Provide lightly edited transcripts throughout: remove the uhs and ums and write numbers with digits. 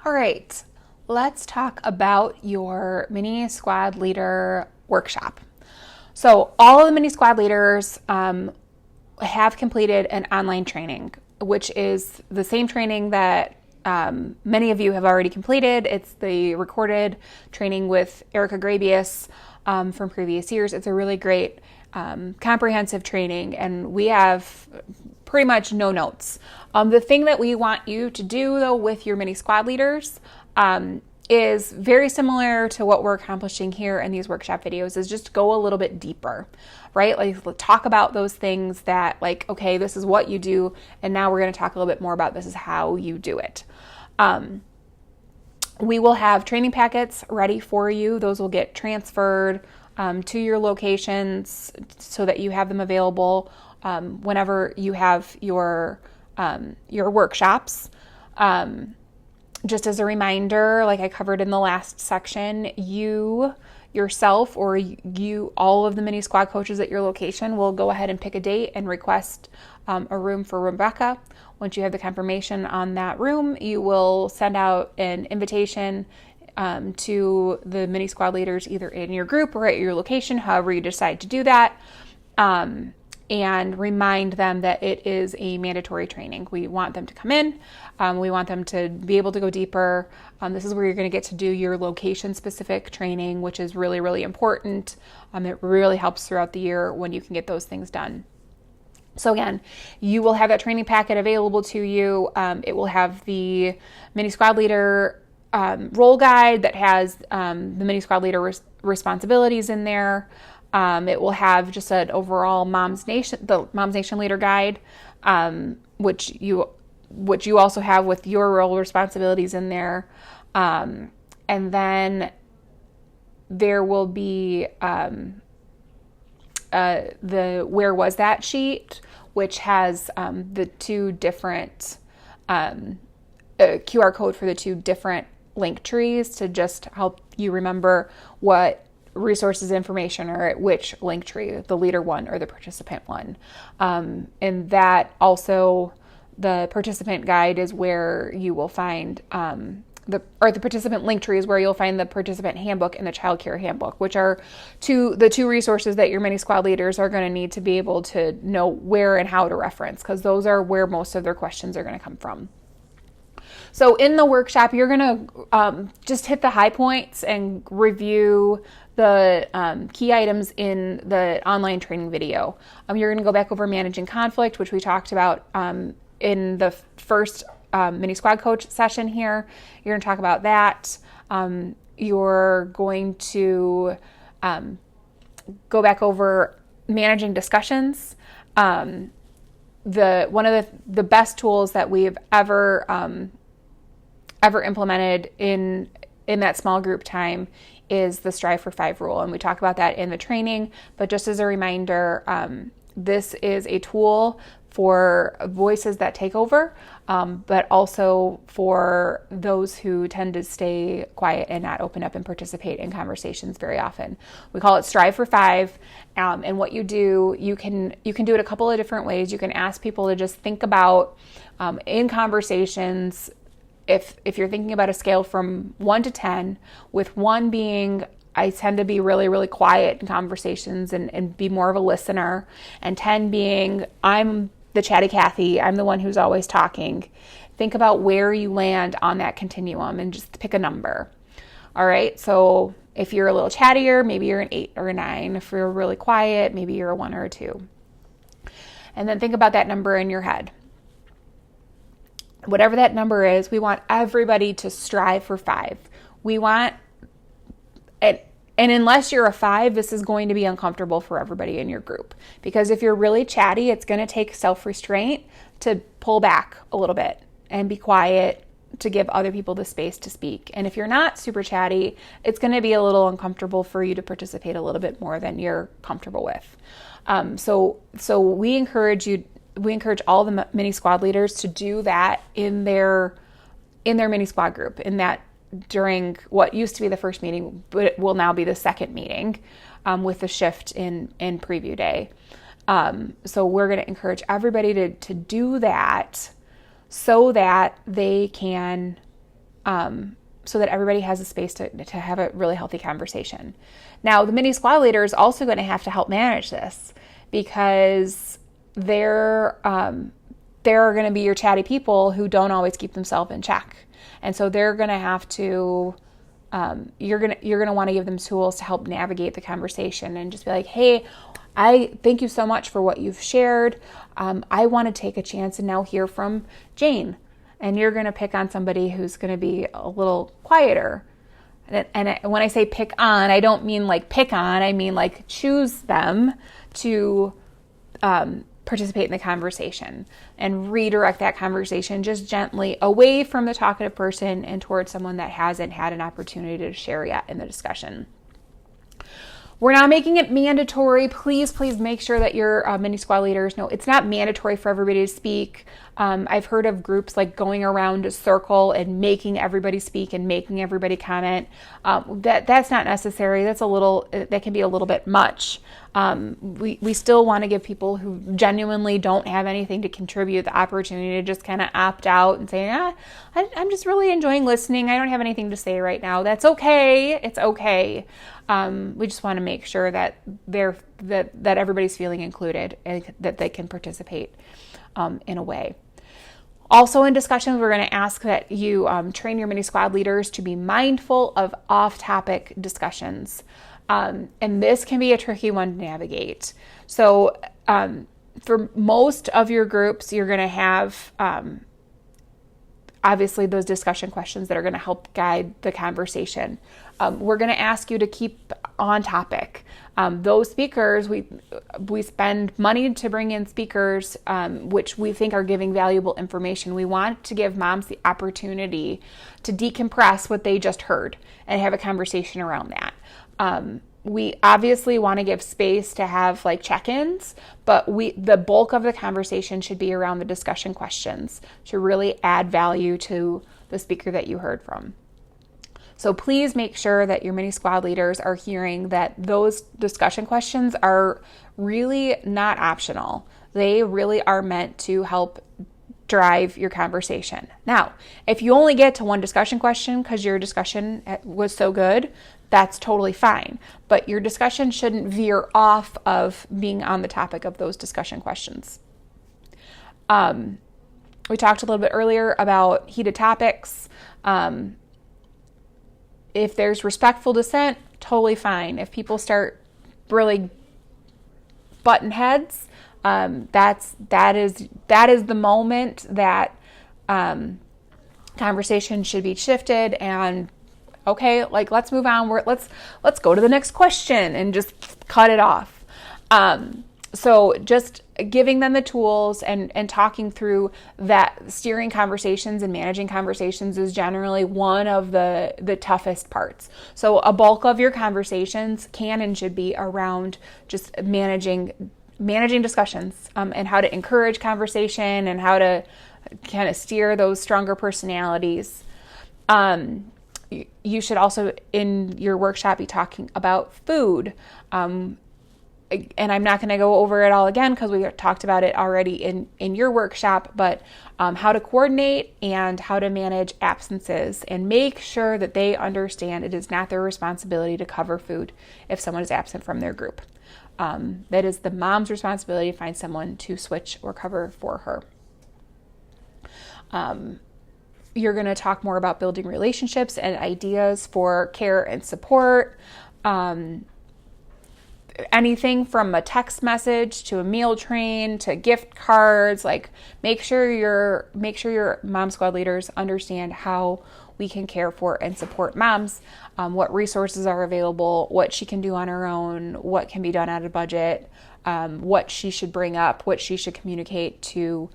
All right, let's talk about your mini squad leader workshop. So all of the mini squad leaders have completed an online training, which is the same training that many of you have already completed. It's the recorded training with Erica Grabius from previous years. It's a really great comprehensive training, and we have pretty much no notes. The thing that we want you to do, though, with your mini squad leaders is very similar to what we're accomplishing here in these workshop videos, is just go a little bit deeper, right? Like talk about those things that, like, okay, this is what you do, and now we're going to talk a little bit more about this is how you do it. We will have training packets ready for you. Those will get transferred to your locations so that you have them available whenever you have your workshops. Just as a reminder, like I covered in the last section, you yourself or you, all of the mini squad coaches at your location will go ahead and pick a date and request a room for Rebecca. Once you have the confirmation on that room, you will send out an invitation to the mini squad leaders either in your group or at your location, however you decide to do that. And remind them that it is a mandatory training. We want them to come in. We want them to be able to go deeper. This is where you're going to get to do your location-specific training, which is really, really important. It really helps throughout the year when you can get those things done. So again, you will have that training packet available to you. It will have the mini squad leader role guide that has the mini squad leader responsibilities in there. It will have just an overall the Moms Nation Leader Guide, which you also have with your role responsibilities in there. And then there will be the Where Was That sheet, which has the two different QR code for the two different link trees to just help you remember what resources information are at which link tree, the leader one or the participant one. And that also, the participant guide is where you will find the participant link tree is where you'll find the participant handbook and the child care handbook, which are the two resources that your mini squad leaders are going to need to be able to know where and how to reference, because those are where most of their questions are going to come from. So in the workshop, you're going to just hit the high points and review the key items in the online training video. You're going to go back over managing conflict, which we talked about in the first mini squad coach session here. You're going to talk about that. You're going to go back over managing discussions. One of the best tools that we've ever implemented in that small group time is the Strive for 5 rule. And we talk about that in the training, but just as a reminder, this is a tool for voices that take over, but also for those who tend to stay quiet and not open up and participate in conversations very often. We call it Strive for 5. And what you do, you can do it a couple of different ways. You can ask people to just think about in conversations, if you're thinking about a scale from 1 to 10, with 1 being I tend to be really, really quiet in conversations and be more of a listener, and 10 being I'm the chatty Cathy, I'm the one who's always talking. Think about where you land on that continuum and just pick a number. All right, so if you're a little chattier, maybe you're an 8 or a 9. If you're really quiet, maybe you're a 1 or a 2. And then think about that number in your head. Whatever that number is, we want everybody to strive for 5. We want, and unless you're a 5, this is going to be uncomfortable for everybody in your group. Because if you're really chatty, it's going to take self-restraint to pull back a little bit and be quiet to give other people the space to speak. And if you're not super chatty, it's going to be a little uncomfortable for you to participate a little bit more than you're comfortable with. So we encourage all the mini squad leaders to do that in their mini squad group, in that during what used to be the first meeting, but it will now be the second meeting with the shift in preview day. So we're going to encourage everybody to do that so that they can so that everybody has a space to have a really healthy conversation. Now, the mini squad leader is also going to have to help manage this, because they're going to be your chatty people who don't always keep themselves in check. And so they're going to have to, you're going to want to give them tools to help navigate the conversation and just be like, hey, I thank you so much for what you've shared. I want to take a chance and now hear from Jane. And you're going to pick on somebody who's going to be a little quieter. And when I say pick on, I don't mean like pick on. I mean like choose them to participate in the conversation and redirect that conversation just gently away from the talkative person and towards someone that hasn't had an opportunity to share yet in the discussion. We're not making it mandatory. Please make sure that your mini squad leaders know it's not mandatory for everybody to speak. I've heard of groups like going around a circle and making everybody speak and making everybody comment. That's not necessary. That can be a little bit much. We still want to give people who genuinely don't have anything to contribute the opportunity to just kind of opt out and say, I'm just really enjoying listening. I don't have anything to say right now. That's okay. It's okay. We just want to make sure that that everybody's feeling included and that they can participate in a way. Also in discussions, we're going to ask that you train your mini squad leaders to be mindful of off-topic discussions. And this can be a tricky one to navigate. So for most of your groups, you're going to have obviously those discussion questions that are going to help guide the conversation. We're going to ask you to keep on topic. Those speakers, we spend money to bring in speakers, which we think are giving valuable information. We want to give moms the opportunity to decompress what they just heard and have a conversation around that. We obviously want to give space to have like check-ins, but the bulk of the conversation should be around the discussion questions to really add value to the speaker that you heard from. So please make sure that your mini squad leaders are hearing that those discussion questions are really not optional. They really are meant to help drive your conversation. Now, if you only get to one discussion question because your discussion was so good, that's totally fine. But your discussion shouldn't veer off of being on the topic of those discussion questions. We talked a little bit earlier about heated topics. If there's respectful dissent, totally fine. If people start really butting heads, that is the moment that conversation should be shifted and okay, like let's move on. Let's go to the next question and just cut it off. So just giving them the tools and talking through that, steering conversations and managing conversations is generally one of the toughest parts. So a bulk of your conversations can and should be around just managing discussions and how to encourage conversation and how to kind of steer those stronger personalities. You should also in your workshop be talking about food. And I'm not going to go over it all again because we talked about it already in your workshop, but how to coordinate and how to manage absences and make sure that they understand it is not their responsibility to cover food if someone is absent from their group. That is the mom's responsibility to find someone to switch or cover for her. You're going to talk more about building relationships and ideas for care and support. Anything from a text message to a meal train to gift cards, like make sure your mom squad leaders understand how we can care for and support moms, what resources are available, what she can do on her own, what can be done out of budget, what she should bring up, what she should communicate to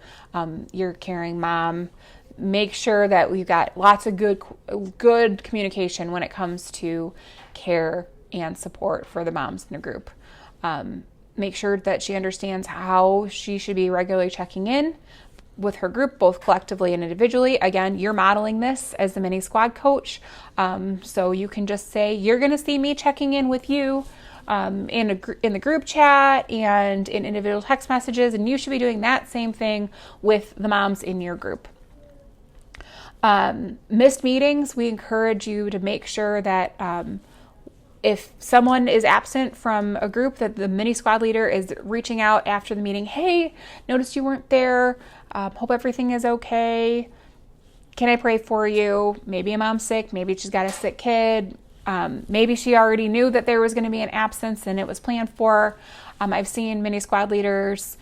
your caring mom. Make sure that we've got lots of good communication when it comes to care and support for the moms in the group. Make sure that she understands how she should be regularly checking in with her group, both collectively and individually. Again, you're modeling this as the mini squad coach. So you can just say, you're going to see me checking in with you in the group chat and in individual text messages, and you should be doing that same thing with the moms in your group. Missed meetings, we encourage you to make sure that if someone is absent from a group, that the mini squad leader is reaching out after the meeting. Hey, noticed you weren't there. Hope everything is okay. Can I pray for you? Maybe a mom's sick. Maybe she's got a sick kid. Maybe she already knew that there was going to be an absence and it was planned for. I've seen mini squad leaders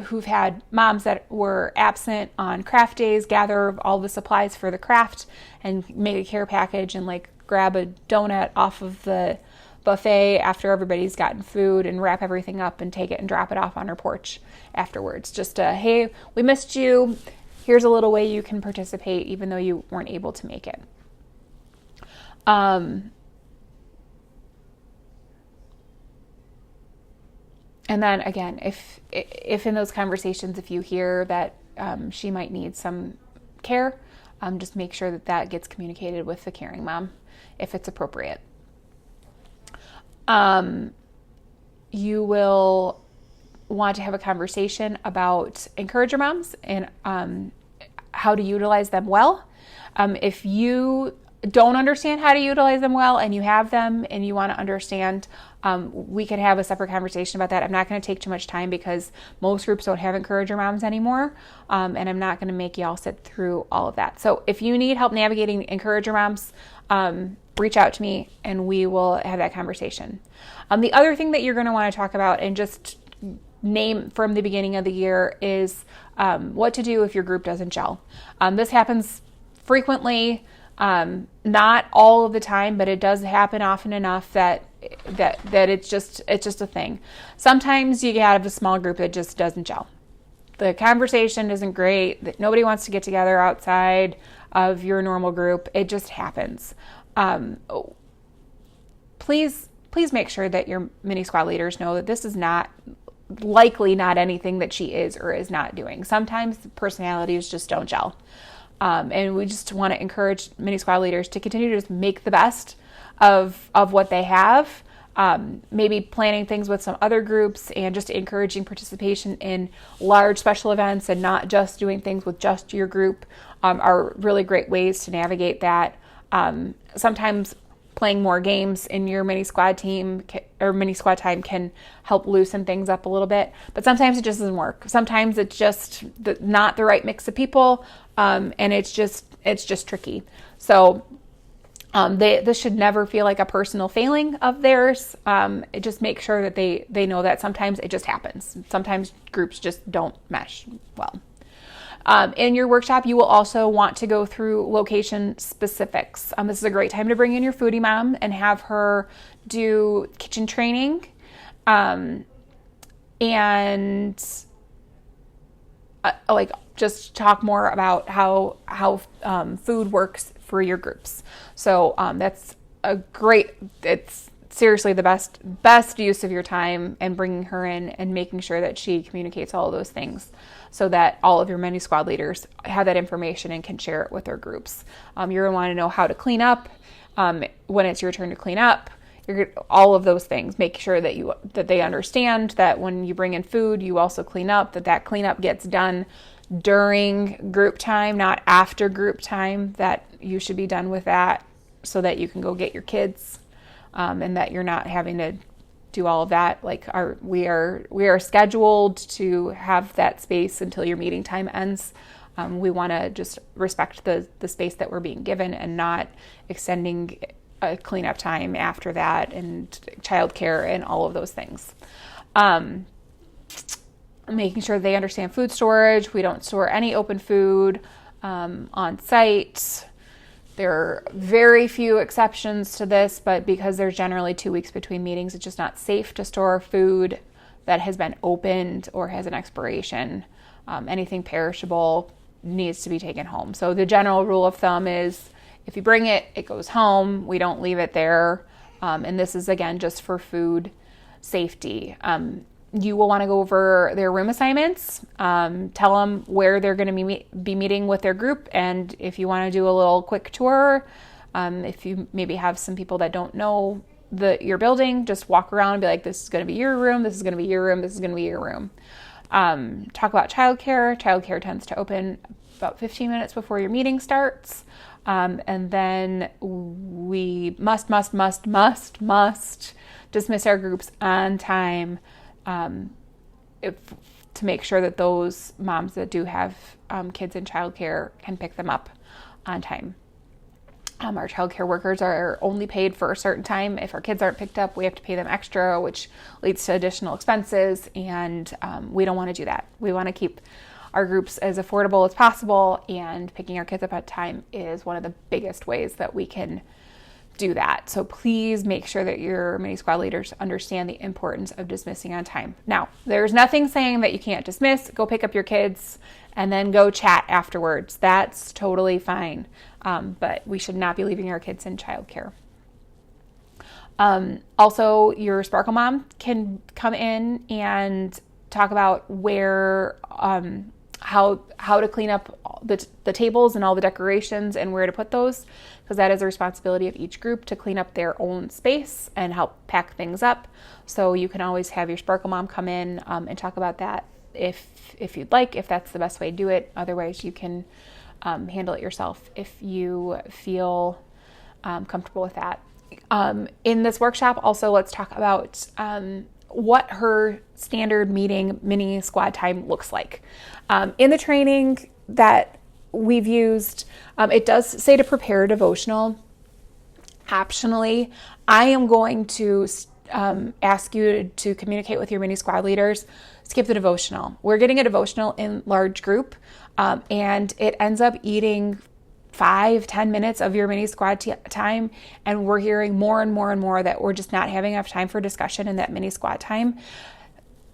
who've had moms that were absent on craft days gather all the supplies for the craft and make a care package and like grab a donut off of the buffet after everybody's gotten food and wrap everything up and take it and drop it off on her porch afterwards. Just hey, we missed you. Here's a little way you can participate even though you weren't able to make it. And then again, if in those conversations, if you hear that she might need some care, just make sure that that gets communicated with the caring mom if it's appropriate. You will want to have a conversation about encourager moms and how to utilize them well. If you don't understand how to utilize them well and you have them and you want to understand, we could have a separate conversation about that. I'm not going to take too much time because most groups don't have encourager moms anymore, and I'm not going to make you all sit through all of that. So if you need help navigating encourager moms, reach out to me and we will have that conversation. The other thing that you're going to want to talk about and just name from the beginning of the year is what to do if your group doesn't gel. This happens frequently, not all of the time, but it does happen often enough that it's just a thing. Sometimes you have a small group that just doesn't gel. The conversation isn't great, that nobody wants to get together outside of your normal group. It just happens. Please make sure that your mini squad leaders know that this is likely not anything that she is or is not doing. Sometimes personalities just don't gel. And we just want to encourage mini squad leaders to continue to just make the best of what they have. Maybe planning things with some other groups and just encouraging participation in large special events and not just doing things with just your group are really great ways to navigate that. Sometimes playing more games in your mini squad team or mini squad time can help loosen things up a little bit, but sometimes it just doesn't work. Sometimes it's just not the right mix of people, and it's just tricky. So this should never feel like a personal failing of theirs. Just make sure that they know that sometimes it just happens. Sometimes groups just don't mesh well. In your workshop, you will also want to go through location specifics. This is a great time to bring in your foodie mom and have her do kitchen training, and just talk more about how food works for your groups. So that's it's seriously the best use of your time, and bringing her in and making sure that she communicates all of those things so that all of your mini squad leaders have that information and can share it with their groups. You're going to want to know how to clean up when it's your turn to clean up. All of those things. Make sure that they understand that when you bring in food, you also clean up, that cleanup gets done during group time, not after group time, that you should be done with that so that you can go get your kids, and that you're not having to do all of that. We are scheduled to have that space until your meeting time ends. We want to just respect the space that we're being given and not extending a cleanup time after that, and childcare and all of those things. Making sure they understand food storage. We don't store any open food on site. There are very few exceptions to this, but because there's generally 2 weeks between meetings, it's just not safe to store food that has been opened or has an expiration. Anything perishable needs to be taken home. So the general rule of thumb is if you bring it, it goes home. We don't leave it there. And this is, again, just for food safety. You will want to go over their room assignments, tell them where they're going to be meeting with their group, and if you want to do a little quick tour, if you maybe have some people that don't know your building, just walk around and be like, this is going to be your room, this is going to be your room, this is going to be your room. Talk about childcare. Childcare tends to open about 15 minutes before your meeting starts. And then we must dismiss our groups on time to make sure that those moms that do have kids in childcare can pick them up on time. Our childcare workers are only paid for a certain time. If our kids aren't picked up, we have to pay them extra, which leads to additional expenses, and we don't want to do that. We want to keep our groups as affordable as possible, and picking our kids up at time is one of the biggest ways that we can do that. So please make sure that your mini squad leaders understand the importance of dismissing on time. Now, there's nothing saying that you can't dismiss, go pick up your kids, and then go chat afterwards. That's totally fine. But we should not be leaving our kids in childcare. Also, your Sparkle Mom can come in and talk about where, how to clean up the tables and all the decorations and where to put those, because that is a responsibility of each group to clean up their own space and help pack things up. So you can always have your Sparkle Mom come in and talk about that if you'd like, if that's the best way to do it. Otherwise, you can handle it yourself if you feel comfortable with that. In this workshop, also, let's talk about what her standard meeting mini squad time looks like. In the training that we've used, it does say to prepare a devotional. Optionally, I am going to ask you to communicate with your mini squad leaders, skip the devotional. We're getting a devotional in large group, and it ends up eating 5-10 minutes of your mini squad time, and we're hearing more and more that we're just not having enough time for discussion in that mini squad time.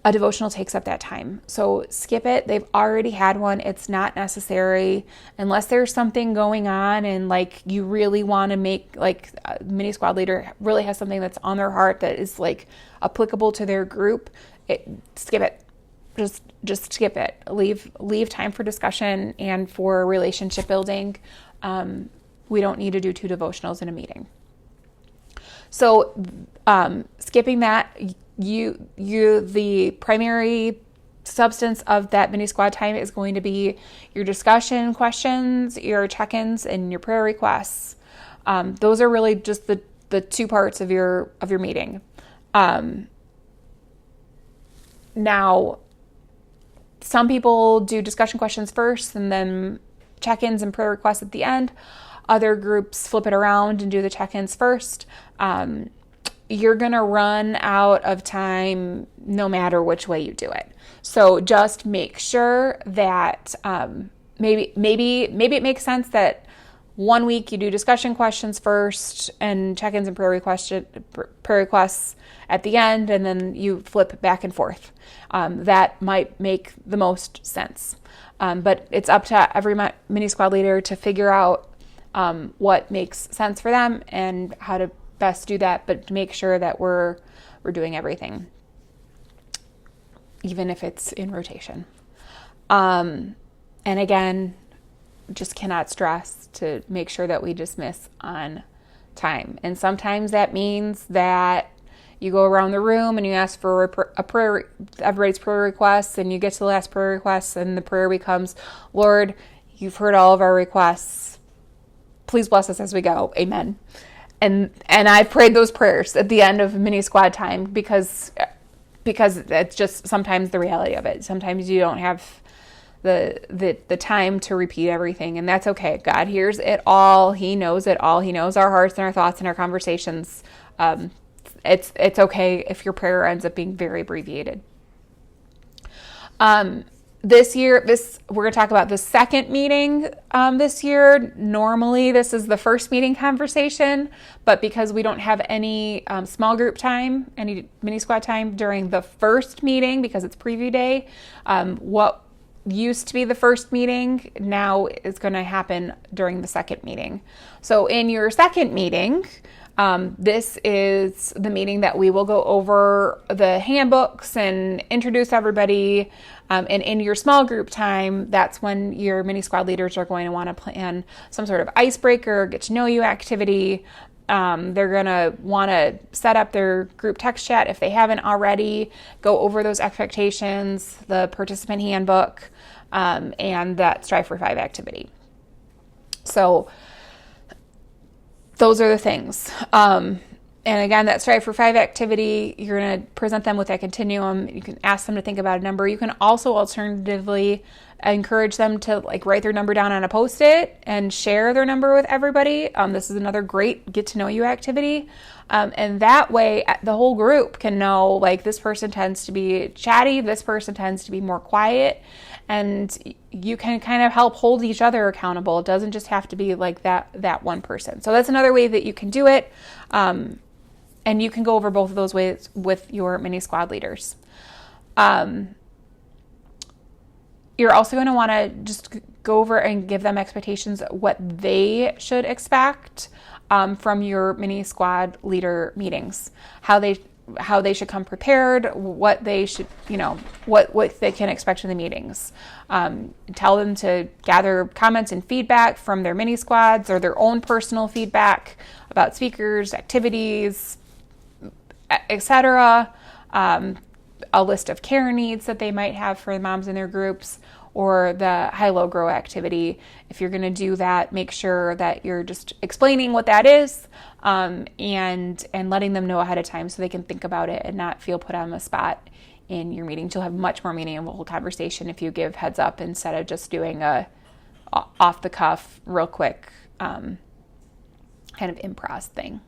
A devotional takes up that time. So skip it. They've already had one. It's not necessary unless there's something going on and like you really want to make, like, a mini squad leader really has something that's on their heart that is like applicable to their group. Skip it. Just skip it. Leave time for discussion and for relationship building. We don't need to do 2 devotionals in a meeting. So skipping that, the primary substance of that mini squad time is going to be your discussion questions, your check-ins, and your prayer requests. Those are really just the 2 parts of your meeting. Now, some people do discussion questions first and then check-ins and prayer requests at the end. Other groups flip it around and do the check-ins first. You're going to run out of time no matter which way you do it. So just make sure that maybe it makes sense that one week you do discussion questions first and check-ins and prayer requests at the end, and then you flip back and forth. That might make the most sense. But it's up to every mini squad leader to figure out what makes sense for them and how to best do that, but to make sure that we're doing everything, even if it's in rotation. And again, just cannot stress to make sure that we dismiss on time. And sometimes that means that you go around the room and you ask for a prayer, everybody's prayer requests, and you get to the last prayer request, and the prayer becomes, Lord, you've heard all of our requests. Please bless us as we go. Amen. And I've prayed those prayers at the end of mini squad time because it's just sometimes the reality of it. Sometimes you don't have the time to repeat everything, and that's okay. God hears it all. He knows it all. He knows our hearts and our thoughts and our conversations. It's okay if your prayer ends up being very abbreviated. This year, we're going to talk about the second meeting this year. Normally, this is the first meeting conversation, but because we don't have any small group time, any mini squad time during the first meeting because it's preview day, what used to be the first meeting now is going to happen during the second meeting. So in your second meeting, this is the meeting that we will go over the handbooks and introduce everybody. And in your small group time, that's when your mini squad leaders are going to want to plan some sort of icebreaker, get to know you activity. They're going to want to set up their group text chat if they haven't already, go over those expectations, the participant handbook, and that Strive for 5 activity. So those are the things. And again, that Strive for 5 activity, you're going to present them with that continuum. You can ask them to think about a number. You can also alternatively encourage them to write their number down on a Post-it and share their number with everybody. This is another great get to know you activity. And that way the whole group can know, this person tends to be chatty, this person tends to be more quiet, and you can kind of help hold each other accountable. It doesn't just have to be that one person. So that's another way that you can do it. And you can go over both of those ways with your mini squad leaders. You're also going to want to just go over and give them expectations of what they should expect from your mini squad leader meetings, how they should come prepared, what they should, what they can expect in the meetings. Tell them to gather comments and feedback from their mini squads or their own personal feedback about speakers, activities, etc. A list of care needs that they might have for the moms in their groups, or the high-low grow activity. If you're going to do that, make sure that you're just explaining what that is, and letting them know ahead of time so they can think about it and not feel put on the spot in your meeting. You'll have much more meaningful conversation if you give heads up instead of just doing a off-the-cuff, real quick kind of improv thing.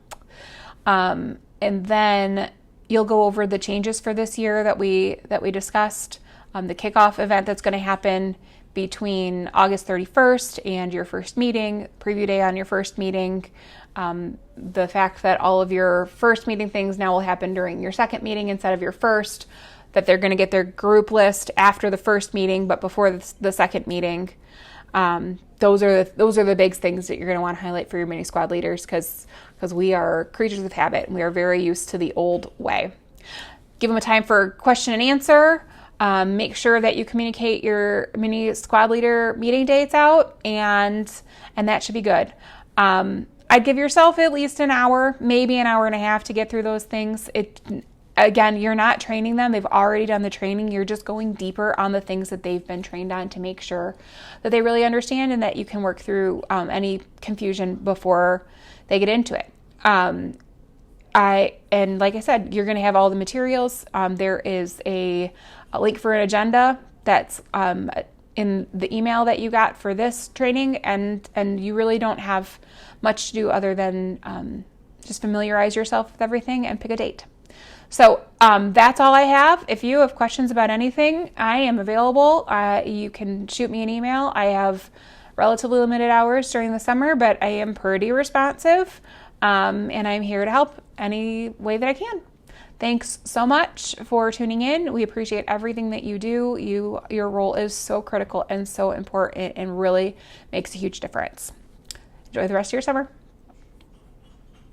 And then you'll go over the changes for this year that we discussed. The kickoff event that's going to happen between August 31st and your first meeting, preview day on your first meeting. The fact that all of your first meeting things now will happen during your second meeting instead of your first, that they're going to get their group list after the first meeting but before the second meeting. Those are the big things that you're going to want to highlight for your mini squad leaders, because we are creatures of habit and we are very used to the old way. Give them a time for question and answer. Make sure that you communicate your mini squad leader meeting dates out, and that should be good. I'd give yourself at least an hour, maybe an hour and a half to get through those things. Again, you're not training them. They've already done the training. You're just going deeper on the things that they've been trained on to make sure that they really understand and that you can work through any confusion before they get into it. And like I said, you're going to have all the materials. There is a link for an agenda that's in the email that you got for this training, and you really don't have much to do other than just familiarize yourself with everything and pick a date. So that's all I have. If you have questions about anything, I am available. You can shoot me an email. I have relatively limited hours during the summer, but I am pretty responsive, and I'm here to help any way that I can. Thanks so much for tuning in. We appreciate everything that you do. Your role is so critical and so important and really makes a huge difference. Enjoy the rest of your summer.